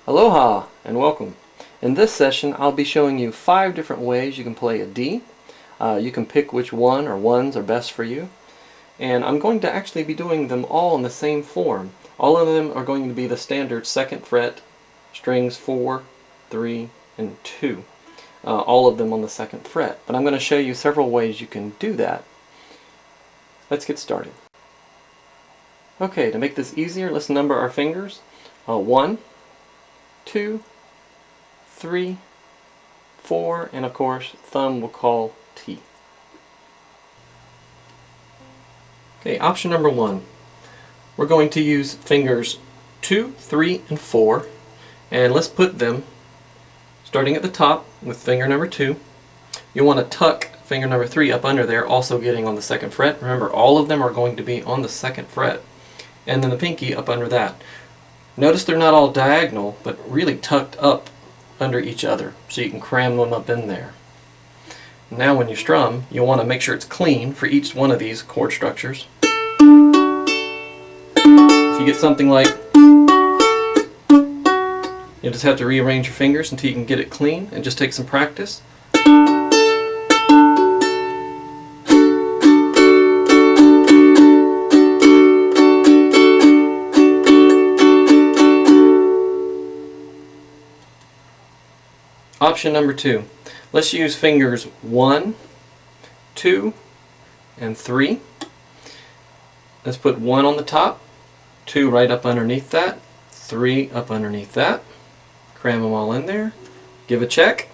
Aloha and welcome. In this session I'll be showing you 5 different ways you can play a D. You can pick which one or ones are best for you. And I'm going to actually be doing them all in the same form. All of them are going to be the standard 2nd fret, strings 4, 3, and 2. All of them on the 2nd fret. But I'm going to show you several ways you can do that. Let's get started. Okay, to make this easier, let's number our fingers. 1, 2, 3, 4, and of course thumb we'll call T. Okay, option number 1. We're going to use fingers 2, 3, and 4, and let's put them starting at the top with finger number 2. You want to tuck finger number 3 up under there, also getting on the 2nd fret. Remember, all of them are going to be on the 2nd fret. And then the pinky up under that. Notice they're not all diagonal, but really tucked up under each other, so you can cram them up in there. Now when you strum, you'll want to make sure it's clean for each one of these chord structures. If you get something like, you'll just have to rearrange your fingers until you can get it clean, and just take some practice. Option number 2. Let's use fingers 1, 2, and 3. Let's put 1 on the top, 2 right up underneath that, 3 up underneath that. Cram them all in there. Give a check.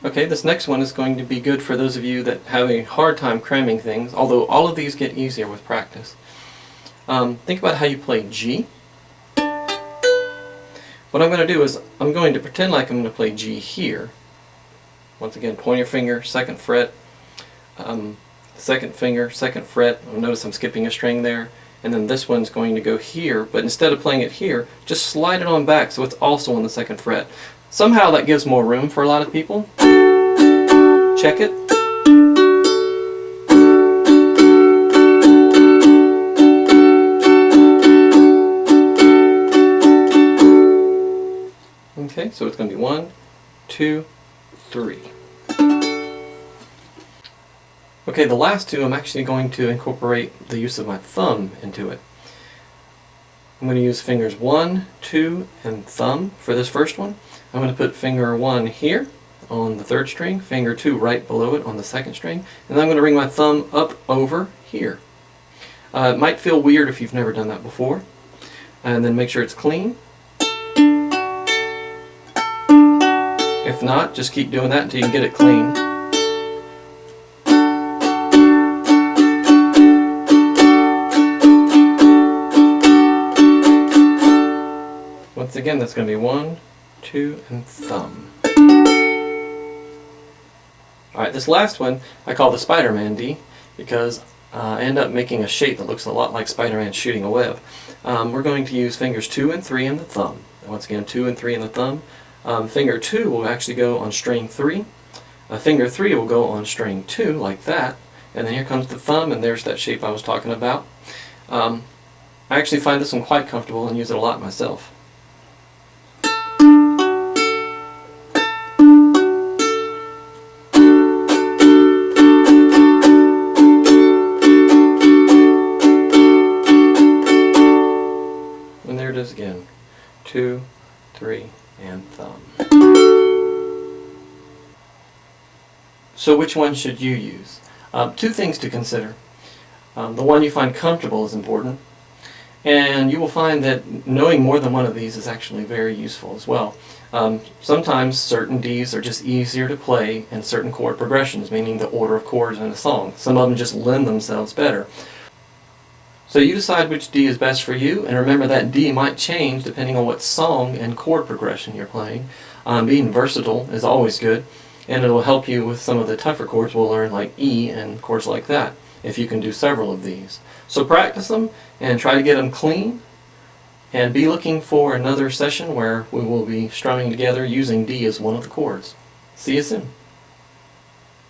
Okay, this next one is going to be good for those of you that have a hard time cramming things, although all of these get easier with practice. Think about how you play G. What I'm going to do is I'm going to pretend like I'm going to play G here. Once again, point your finger, 2nd fret, 2nd finger, 2nd fret. Notice I'm skipping a string there. And then this one's going to go here, but instead of playing it here, just slide it on back so it's also on the 2nd fret. Somehow that gives more room for a lot of people. Check it. Okay, so it's going to be 1, 2, 3. Okay, the last two I'm actually going to incorporate the use of my thumb into it. I'm going to use fingers 1, 2, and thumb for this first one. I'm going to put finger 1 here on the 3rd string, finger 2 right below it on the 2nd string, and then I'm going to bring my thumb up over here. It might feel weird if you've never done that before. And then make sure it's clean. If not, just keep doing that until you can get it clean. Once again, that's going to be 1, 2, and thumb. Alright, this last one I call the Spider-Man D because I end up making a shape that looks a lot like Spider-Man shooting a web. We're going to use fingers 2 and 3 in the thumb. Once again, 2 and 3 in the thumb. Finger 2 will actually go on string 3. Finger 3 will go on string 2, like that. And then here comes the thumb, and there's that shape I was talking about. I actually find this one quite comfortable and use it a lot myself. And there it is again. 2, 3, and thumb. So which one should you use? 2 things to consider. The one you find comfortable is important, and you will find that knowing more than one of these is actually very useful as well. Sometimes certain Ds are just easier to play in certain chord progressions, meaning the order of chords in a song. Some of them just lend themselves better. So you decide which D is best for you, and remember that D might change depending on what song and chord progression you're playing. Being versatile is always good, and it will help you with some of the tougher chords we'll learn, like E and chords like that, if you can do several of these. So practice them and try to get them clean, And be looking for another session where we will be strumming together using D as one of the chords. See you soon.